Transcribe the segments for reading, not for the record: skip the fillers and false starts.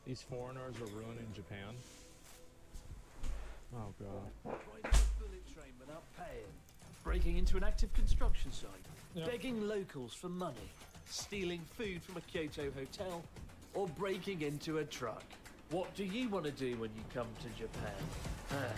These foreigners are ruining Japan. Oh god. Riding a bullet train without paying. Breaking into an active construction site. Yep. Begging locals for money. Stealing food from a Kyoto hotel. Or breaking into a truck. What do you want to do when you come to Japan?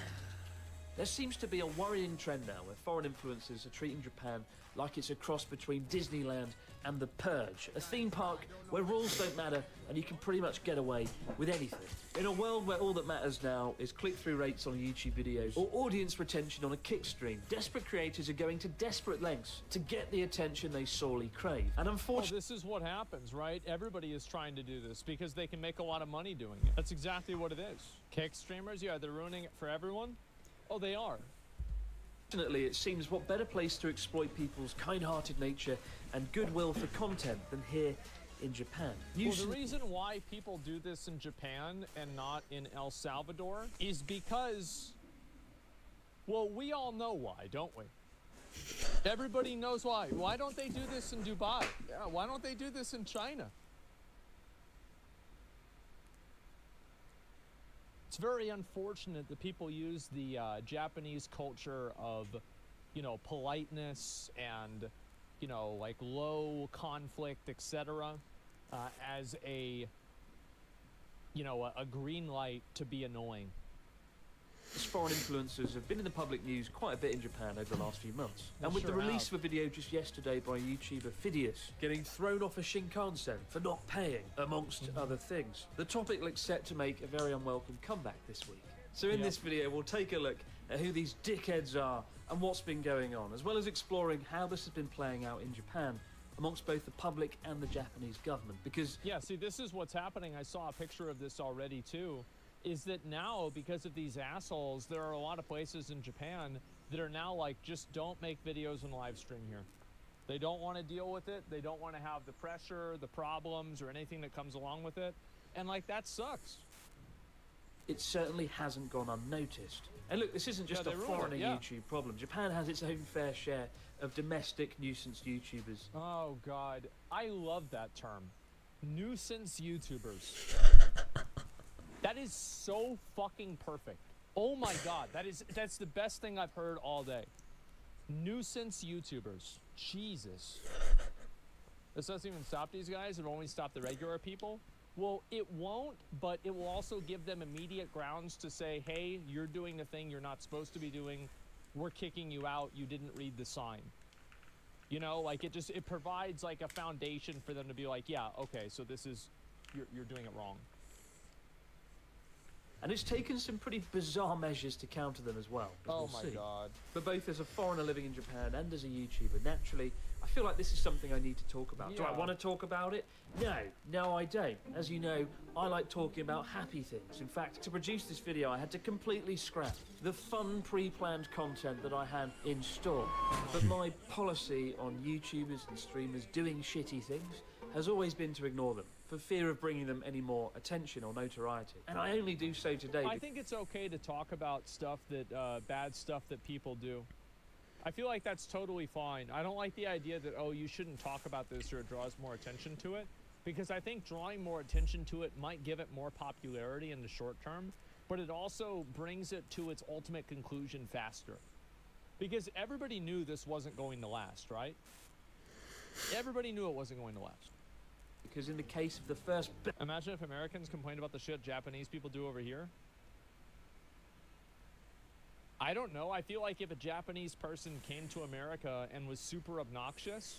There seems to be a worrying trend now where foreign influencers are treating Japan like it's a cross between Disneyland and The Purge, a theme park where rules don't matter and you can pretty much get away with anything. In a world where all that matters now is click-through rates on YouTube videos or audience retention on a kick stream, desperate creators are going to desperate lengths to get the attention they sorely crave. And unfortunately, This is what happens, right? Everybody is trying to do this because they can make a lot of money doing it. That's exactly what it is. Kick streamers, yeah, they're ruining it for everyone. Oh, they are. Unfortunately, it seems what better place to exploit people's kind-hearted nature and goodwill for content than here in Japan. Well, the reason why people do this in Japan and not in El Salvador is because, well, we all know why, don't we? Everybody knows why. Why don't they do this in Dubai? Yeah, why don't they do this in China? It's very unfortunate that people use the Japanese culture of, you know, politeness and, you know, like low conflict, etc., as a, you know, a green light to be annoying. Foreign influencers have been in the public news quite a bit in Japan over the last few months. They And with sure the release have. of a video just yesterday by YouTuber Phidias getting thrown off a Shinkansen for not paying, amongst other things, the topic looks set to make a very unwelcome comeback this week. So in Yep. this video, we'll take a look at who these dickheads are and what's been going on, as well as exploring how this has been playing out in Japan amongst both the public and the Japanese government. Because Yeah, see, this is what's happening. I saw a picture of this already, too. Is that now, because of these assholes, there are a lot of places in Japan that are now like, just don't make videos and live stream here. They don't want to deal with it. They don't want to have the pressure, the problems, or anything that comes along with it. And like, that sucks. it certainly hasn't gone unnoticed. And look, this isn't just Yeah, a they ruin it, foreigner yeah. YouTube problem. Japan has its own fair share of domestic nuisance YouTubers. Oh, God. I love that term. Nuisance YouTubers. That is so fucking perfect. Oh my God, that's the best thing I've heard all day. Nuisance YouTubers. Jesus. This doesn't even stop these guys, it only stop the regular people. Well, it won't, but it will also give them immediate grounds to say, hey, you're doing the thing you're not supposed to be doing. We're kicking you out, you didn't read the sign. You know, like it provides like a foundation for them to be like, yeah, okay, so this is, you're doing it wrong. And it's taken some pretty bizarre measures to counter them as well. As Oh we'll my see. God. But both as a foreigner living in Japan and as a YouTuber, naturally, I feel like this is something I need to talk about. Do I Yeah. want to talk about it? No, I don't. As you know, I like talking about happy things. In fact, to produce this video, I had to completely scrap the fun pre-planned content that I had in store. But my policy on YouTubers and streamers doing shitty things has always been to ignore them, for fear of bringing them any more attention or notoriety. And I only do so today. I think it's okay to talk about stuff that, bad stuff that people do. I feel like that's totally fine. I don't like the idea that, oh, you shouldn't talk about this or it draws more attention to it. Because I think drawing more attention to it might give it more popularity in the short term, but it also brings it to its ultimate conclusion faster. Because everybody knew this wasn't going to last, right? Everybody knew it wasn't going to last. Because in the case of the first... Imagine if Americans complained about the shit Japanese people do over here. I don't know. I feel like if a Japanese person came to America and was super obnoxious,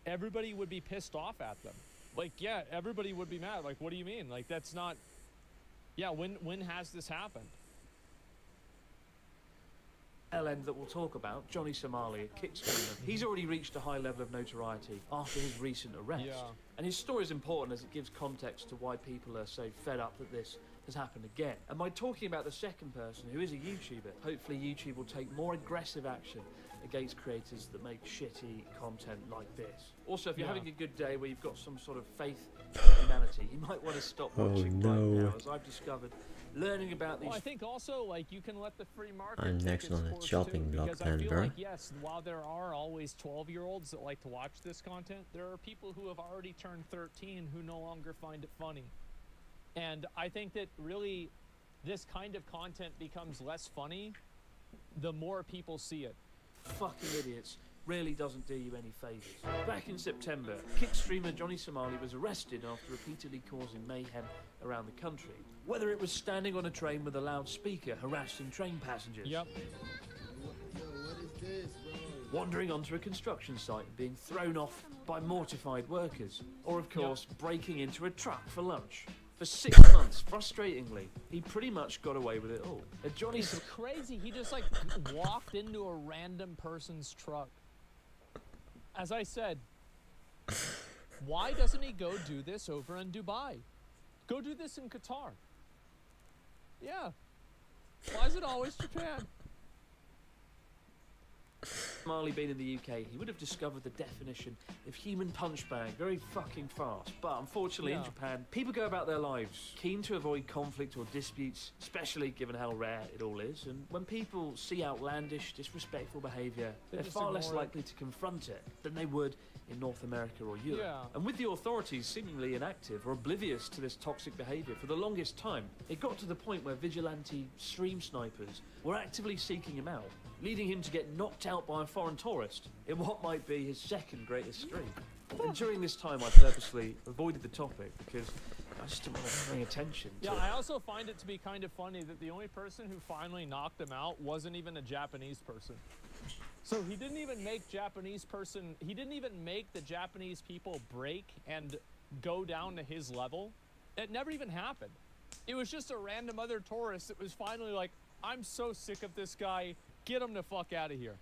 everybody would be pissed off at them. Like, yeah, everybody would be mad. Like, what do you mean? Like, that's not... Yeah, when has this happened? LN that we'll talk about, Johnny Somali, a kick streamer, he's already reached a high level of notoriety after his recent arrest. Yeah. And his story is important as it gives context to why people are so fed up that this has happened again. And by talking about the second person, who is a YouTuber, hopefully YouTube will take more aggressive action against creators that make shitty content like this. Also, if you're having a good day where you've got some sort of faith in humanity, you might want to stop watching right now, as I've discovered. Learning about these... Well, I think also, like, you can let the free market I'm take next its on a course chopping too, block because I then, feel bro. like, yes, while there are always 12-year-olds that like to watch this content, there are people who have already turned 13 who no longer find it funny. And I think that really this kind of content becomes less funny the more people see it. Fucking idiots really doesn't do you any favours. Back in September, kick streamer Johnny Somali was arrested after repeatedly causing mayhem around the country. Whether it was standing on a train with a loudspeaker harassing train passengers. Yep. Wandering onto a construction site and being thrown off by mortified workers. Or, of course, breaking into a truck for lunch. For 6 months, frustratingly, he pretty much got away with it all. It's crazy. He just, like, walked into a random person's truck. As I said, why doesn't he go do this over in Dubai? Go do this in Qatar. Yeah. Why is it always Japan? Marley being in the UK, he would have discovered the definition of human punch bag very fucking fast. But unfortunately in Japan, people go about their lives keen to avoid conflict or disputes, especially given how rare it all is. And when people see outlandish, disrespectful behaviour, they're far less likely to confront it than they would in North America or Europe. Yeah. And with the authorities seemingly inactive or oblivious to this toxic behaviour for the longest time, it got to the point where vigilante stream snipers were actively seeking him out, leading him to get knocked out by a foreign tourist in what might be his second greatest stream. And during this time I purposely avoided the topic because I just didn't want to bring attention to it. I also find it to be kind of funny that the only person who finally knocked him out wasn't even a Japanese person. So he didn't even make he didn't even make the Japanese people break and go down to his level. It never even happened. It was just a random other tourist that was finally like, I'm so sick of this guy, get him the fuck out of here.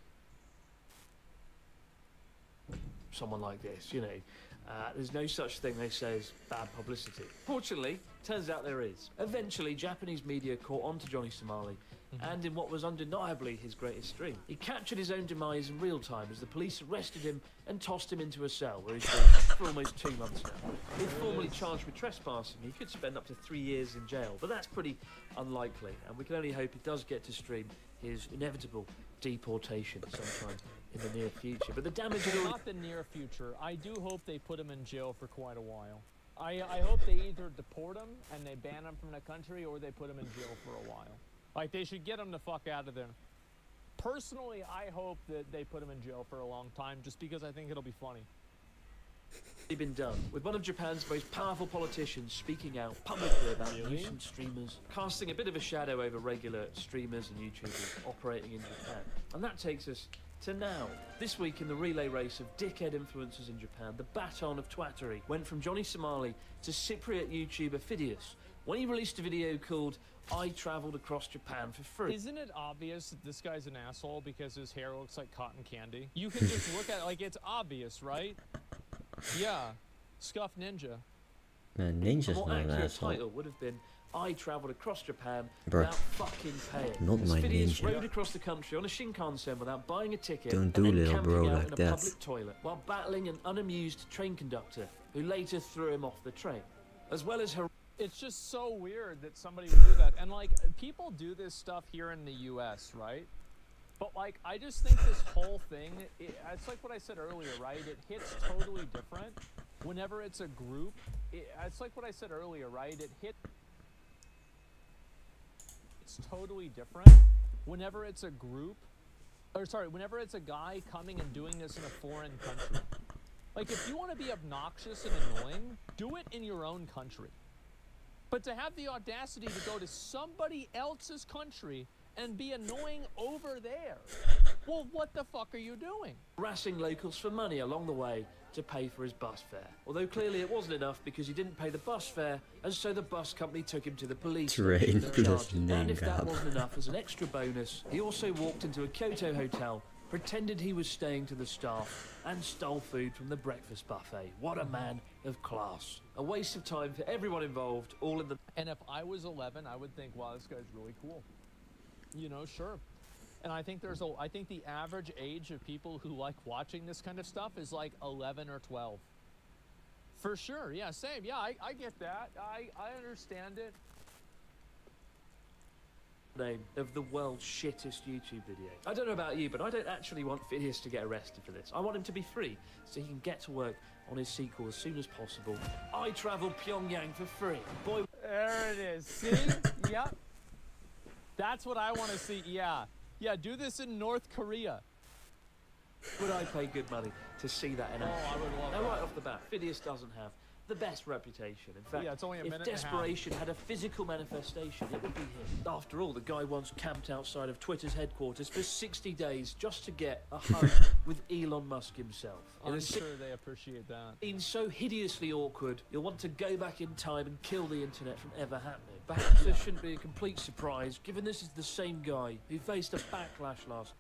Someone like this, you know, there's no such thing, they say, as bad publicity. Fortunately, turns out there is. Eventually, Japanese media caught on to Johnny Somali, and in what was undeniably his greatest stream. He captured his own demise in real time as the police arrested him and tossed him into a cell where he's been for almost 2 months now. If formally charged with trespassing, he could spend up to 3 years in jail, but that's pretty unlikely, and we can only hope he does get to stream his inevitable deportation sometime in the near future. But the damage is not the near future. I do hope they put him in jail for quite a while. I hope they either deport him and they ban him from the country, or they put him in jail for a while. Like, they should get him the fuck out of there. Personally, I hope that they put him in jail for a long time, just because I think it'll be funny. Been done with one of Japan's most powerful politicians speaking out publicly about nuisance streamers, casting a bit of a shadow over regular streamers and YouTubers operating in Japan. And that takes us to now. This week in the relay race of dickhead influencers in Japan, the baton of twattery went from Johnny Somali to Cypriot YouTuber Phidias when he released a video called I Travelled Across Japan for Free. Isn't it obvious that this guy's an asshole because his hair looks like cotton candy? You can just look at it, like, it's obvious, right? Yeah, Scuff Ninja. Man, Ninja's not an accurate asshole. title would have been I Travelled Across Japan Bro, without fucking paying. not my Phidias Ninja. rode across the country on a Shinkansen without buying a ticket. Don't and do then little camping bro out like in a that. public toilet while battling an unamused train conductor who later threw him off the train, as well as her. It's just so weird that somebody would do that. And, like, people do this stuff here in the US, right? But, like, I just think this whole thing, it's like what I said earlier, right? It hits totally different whenever it's a group. It's like what I said earlier, right? It's totally different whenever it's a group, or sorry, whenever it's a guy coming and doing this in a foreign country. Like, if you want to be obnoxious and annoying, do it in your own country. But to have the audacity to go to somebody else's country and be annoying over there, well, what the fuck are you doing? Harassing locals for money along the way to pay for his bus fare. Although clearly it wasn't enough because he didn't pay the bus fare, and so the bus company took him to the police Train station. plus And if that name wasn't enough, as an extra bonus, he also walked into a Kyoto hotel, pretended he was staying to the staff, and stole food from the breakfast buffet. What a man of class. A waste of time for everyone involved, all in the... And if I was 11, I would think, wow, this guy's really cool. You know, sure. And I think I think the average age of people who like watching this kind of stuff is like 11 or 12. For sure, yeah, same. Yeah, I get that. I understand it. name of the world's shittest YouTube video. I don't know about you, but I don't actually want Phineas to get arrested for this. I want him to be free so he can get to work on his sequel as soon as possible. I travel Pyongyang for free. Boy, There it is. See? Yep. That's what I want to see. Yeah. Yeah, do this in North Korea. would I pay good money to see that in action? I would love Now, that. right off the bat, Phineas doesn't have the best reputation. In fact, Yeah, it's only a if minute and a half. desperation had a physical manifestation, it would be him. After all, the guy once camped outside of Twitter's headquarters for 60 days just to get a hug with Elon Musk himself. In I'm a sure they appreciate that. scene so hideously awkward, you'll want to go back in time and kill the internet from ever happening. Perhaps this shouldn't be a complete surprise, given this is the same guy who faced a backlash last.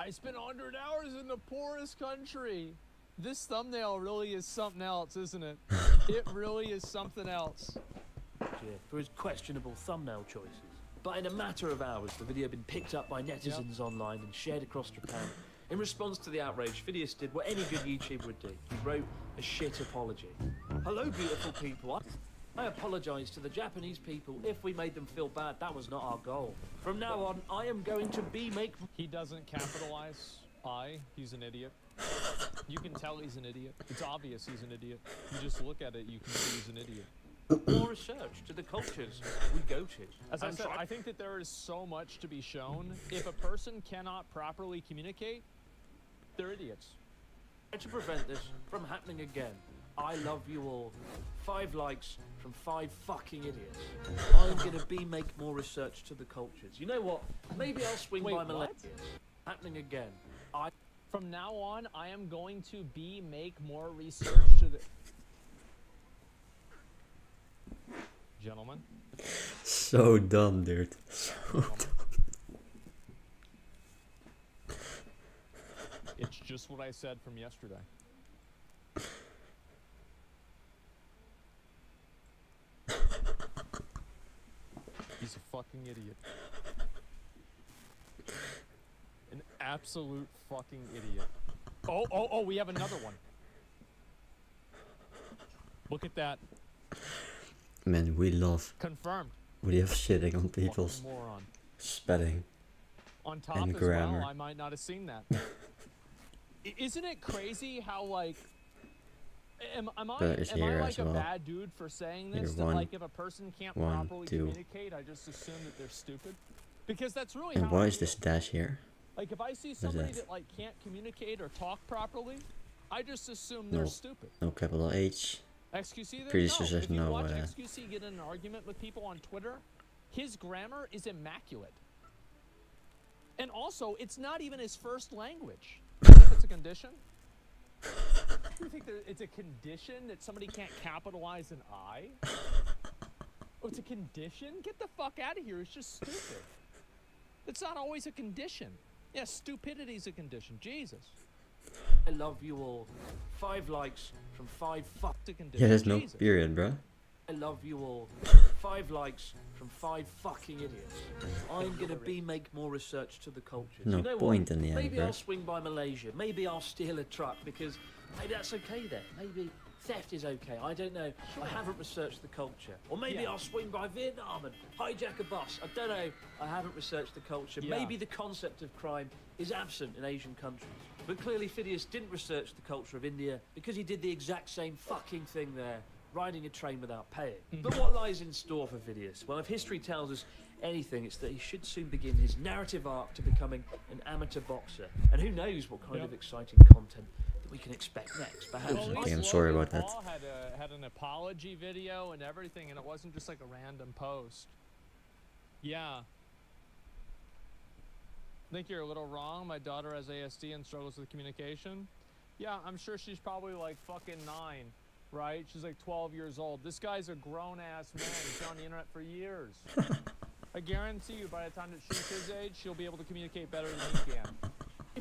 I spent 100 hours in the poorest country. This thumbnail really is something else, isn't it? It really is something else. Year for his questionable thumbnail choices. But in a matter of hours, the video had been picked up by netizens online and shared across Japan. In response to the outrage, Phineas did what any good YouTuber would do. He wrote a shit apology. Hello, beautiful people. I apologize to the Japanese people if we made them feel bad. That was not our goal. From now on, I am going to make... He doesn't capitalize I. He's an idiot. You can tell he's an idiot. It's obvious he's an idiot. You just look at it, you can see he's an idiot. more research to the cultures we go to. As I said, I think that there is so much to be shown. If a person cannot properly communicate, they're idiots. To prevent this from happening again, I love you all. 5 likes from 5 fucking idiots. I'm gonna make more research to the cultures. You know what? Maybe I'll swing by Malaysia. Happening again. From now on, I am going to make more research to the... Gentlemen. So dumb, dude. So dumb. It's just what I said from yesterday. He's a fucking idiot. An absolute fucking idiot. Oh, we have another one. Look at that. Man, we love Confirmed. shitting on people's Fucking moron. spelling. On top and as grammar. well, I might not have seen that. Isn't it crazy how, like, am I here like as a well. bad dude for saying this? Here, That one, like if a person can't one, properly 2. communicate, I just assume that they're stupid? Because that's really And how why I is feel. this dash here? Like if I see somebody that? that like can't communicate or talk properly, I just assume they're stupid. No capital H. XQC, there? Pretty sure No. there's If you no, watch XQC get in an argument with people on Twitter, his grammar is immaculate. And also, it's not even his first language. You think it's a condition? You think it's a condition that somebody can't capitalize an I? Oh, it's a condition? Get the fuck out of here. It's just stupid. It's not always a condition. Yeah, stupidity's a condition. Jesus. I love you all. 5 likes from 5 It's a condition. Yeah, there's no Jesus. period, bro. I love you all. 5 likes from 5 fucking idiots. I'm gonna make more research to the cultures. No you know point what? in the end, Maybe bro. I'll swing by Malaysia. Maybe I'll steal a truck because maybe that's okay there. Maybe theft is okay. I don't know. I haven't researched the culture. Or maybe Yeah. I'll swing by Vietnam and hijack a bus. I don't know. I haven't researched the culture. Yeah. Maybe the concept of crime is absent in Asian countries. But clearly Phineas didn't research the culture of India because he did the exact same fucking thing there, riding a train without paying. But what lies in store for Phineas? Well, if history tells us anything, it's that he should soon begin his narrative arc to becoming an amateur boxer. And who knows what kind of exciting content that we can expect next. Perhaps Well, at Okay, least I'm sorry Logan about that. Paul had an apology video and everything, and it wasn't just like a random post. Yeah. I think you're a little wrong. My daughter has ASD and struggles with communication. Yeah, I'm sure she's probably like fucking 9, right? She's like 12 years old. This guy's a grown-ass man. He's been on the internet for years. I guarantee you by the time that she's his age, she'll be able to communicate better than he can.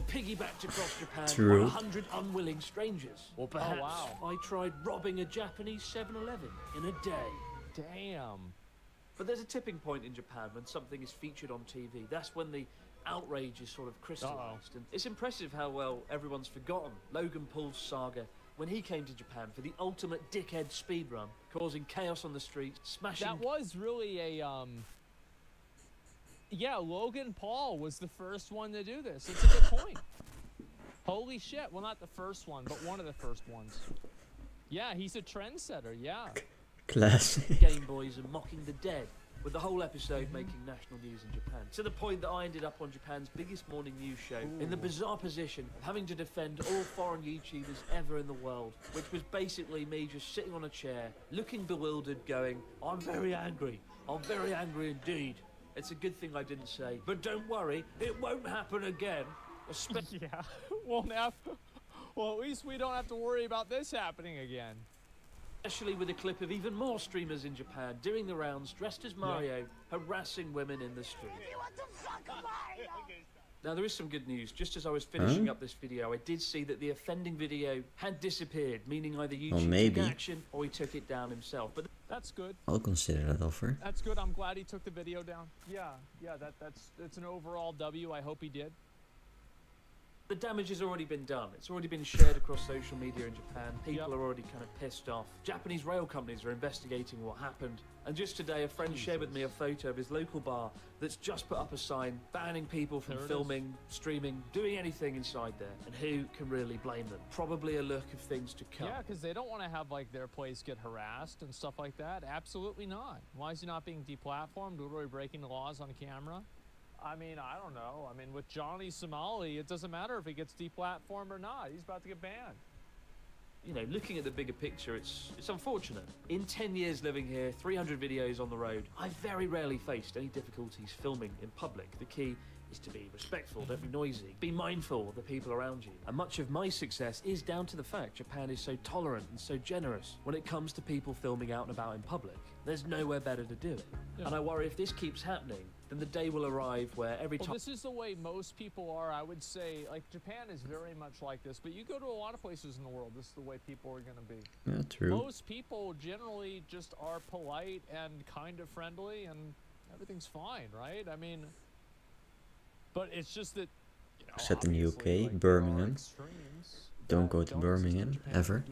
piggybacked across Japan True. on 100 unwilling strangers. Or perhaps wow. I tried robbing a Japanese 7-Eleven in a day. Damn. But there's a tipping point in Japan when something is featured on TV. That's when the outrage is sort of crystallized. And it's impressive how well everyone's forgotten Logan Paul's saga when he came to Japan for the ultimate dickhead speedrun, causing chaos on the streets, smashing... That was really a, Yeah, Logan Paul was the first one to do this. It's a good point. Holy shit. Well, not the first one, but one of the first ones. Yeah, he's a trendsetter, yeah. Classic. Game Boys and mocking the dead, with the whole episode making national news in Japan. To the point that I ended up on Japan's biggest morning news show in the bizarre position of having to defend all foreign YouTubers ever in the world, which was basically me just sitting on a chair, looking bewildered, going, I'm very angry indeed. It's a good thing I didn't say, but don't worry, it won't happen again. Yeah, well, at least we don't have to worry about this happening again. Especially with a clip of even more streamers in Japan doing the rounds dressed as Mario, harassing women in the street. Now there is some good news. Just as I was finishing up this video, I did see that the offending video had disappeared, meaning either YouTube took action or he took it down himself. But that's good. I'll consider that offer. That's good. I'm glad he took the video down. Yeah, that's an overall W. I hope he did. The damage has already been done. It's already been shared across social media in Japan. People are already kind of pissed off. Japanese rail companies are investigating what happened. And just today, a friend shared with me a photo of his local bar that's just put up a sign banning people from filming, streaming, doing anything inside there. And who can really blame them? Probably a look of things to come. Yeah, because they don't want to have like their place get harassed and stuff like that. Absolutely not. Why is he not being deplatformed? Literally breaking the laws on camera? I mean, I don't know. I mean, with Johnny Somali, it doesn't matter if he gets deplatformed or not. He's about to get banned. You know, looking at the bigger picture, it's unfortunate. In 10 years living here, 300 videos on the road, I've very rarely faced any difficulties filming in public. The key is to be respectful, don't be noisy, be mindful of the people around you. And much of my success is down to the fact Japan is so tolerant and so generous when it comes to people filming out and about in public. There's nowhere better to do it. Yeah. And I worry if this keeps happening, then the day will arrive where every time... Well, this is the way most people are. I would say, like, Japan is very much like this, but you go to a lot of places in the world, this is the way people are going to be. Yeah, true. Most people generally just are polite and kind of friendly, and everything's fine, right? I mean, but it's just that, you know, except in the UK, like, Birmingham. Don't go to Birmingham, ever.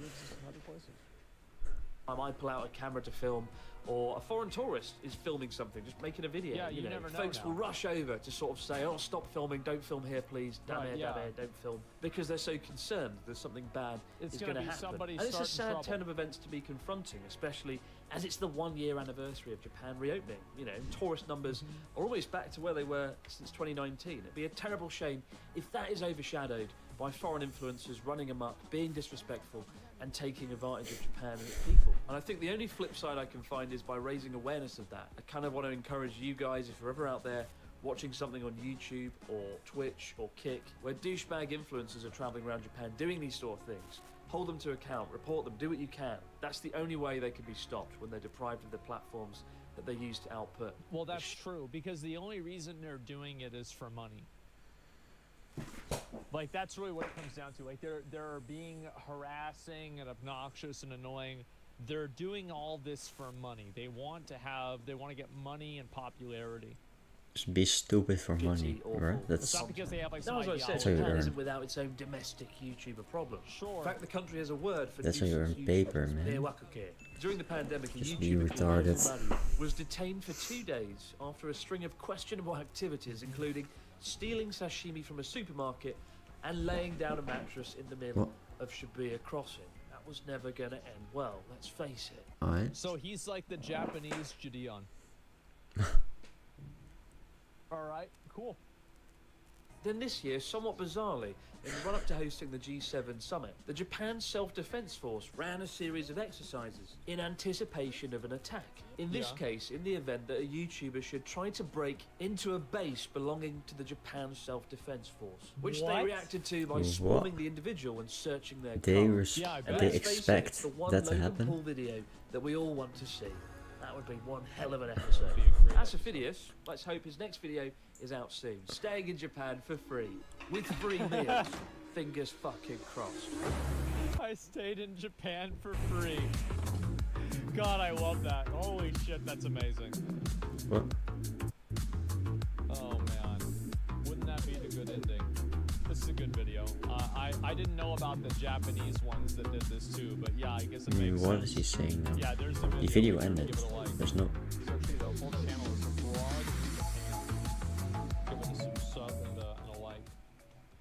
I might pull out a camera to film, or a foreign tourist is filming something, just making a video. Yeah, you know, never know. Folks will rush over to sort of say, "Oh, stop filming! Don't film here, please. Damn it, don't film," because they're so concerned that something bad is going to happen. And it's a sad turn of events to be confronting, especially as it's the 1-year anniversary of Japan reopening. You know, tourist numbers are almost back to where they were since 2019. It'd be a terrible shame if that is overshadowed by foreign influencers running amok, being disrespectful, and taking advantage of Japan and its people. And I think the only flip side I can find is by raising awareness of that. I kind of want to encourage you guys, if you're ever out there watching something on YouTube or Twitch or Kick, where douchebag influencers are traveling around Japan doing these sort of things, hold them to account, report them, do what you can. That's the only way they can be stopped when they're deprived of the platforms that they use to output. Well, that's true, because the only reason they're doing it is for money. Like, that's really what it comes down to. Like, they're being harassing and obnoxious and annoying. They're doing all this for money. They want to get money and popularity. Just be stupid for money, right? It's not because they have like some ideology. As I said, Japan isn't without its own domestic YouTuber problem. Sure. In fact, the country has a word for that's how you earn paper, man. During the pandemic, a just be YouTuber retarded. was detained for 2 days after a string of questionable activities, including stealing sashimi from a supermarket and laying down a mattress in the middle of Shibuya Crossing. That was never going to end well, let's face it. Alright. So he's like the Japanese Gideon. Alright, cool. Then this year, somewhat bizarrely, in the run-up to hosting the G7 summit, the Japan Self-Defense Force ran a series of exercises in anticipation of an attack. In this case, in the event that a YouTuber should try to break into a base belonging to the Japan Self-Defense Force, which they reacted to by swarming the individual and searching their car. They expect that to happen. Paul video that we all want to see. That would be one hell of an episode. As for Phineas, let's hope his next video is out soon. Staying in Japan for free, with free meals. Fingers fucking crossed. I stayed in Japan for free. God, I love that. Holy shit, that's amazing. What? Oh man, wouldn't that be the good ending? This is a good video. I didn't know about the Japanese ones that did this too, but yeah, I guess it makes sense. What is he saying now? Yeah, there's the video. The video ended. There's no... It's actually the whole channel is abroad.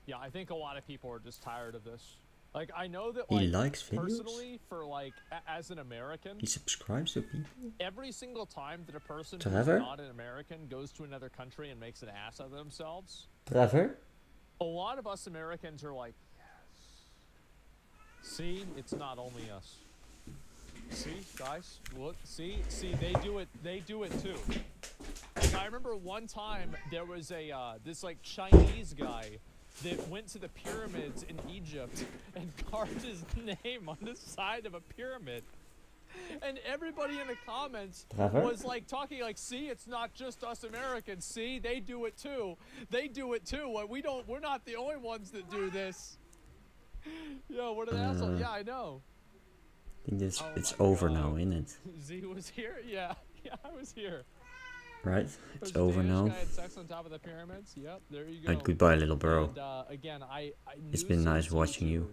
Yeah, I think a lot of people are just tired of this. Like, I know that, He like, likes videos? personally, for, like, as an American, He subscribes to people? every single time that a person who's Trevor? not an American goes to another country and makes an ass of themselves, Trevor? a lot of us Americans are like, yes. See, it's not only us. See, guys, look, see, they do it too. Like, I remember one time there was a, this, like, Chinese guy that went to the pyramids in Egypt and carved his name on the side of a pyramid. And everybody in the comments was like talking like, see, it's not just us Americans. See, they do it too. They do it too. We're not the only ones that do this. Yo, what an asshole. Yeah, I know. I think this, Oh it's my over God. now, isn't it? Z was here? Yeah, I was here. Right? There's It's a over Danish now. guy had sex on top of the pyramids. Yep, there you go. Right, goodbye, little bro. And, again, It's been nice watching you.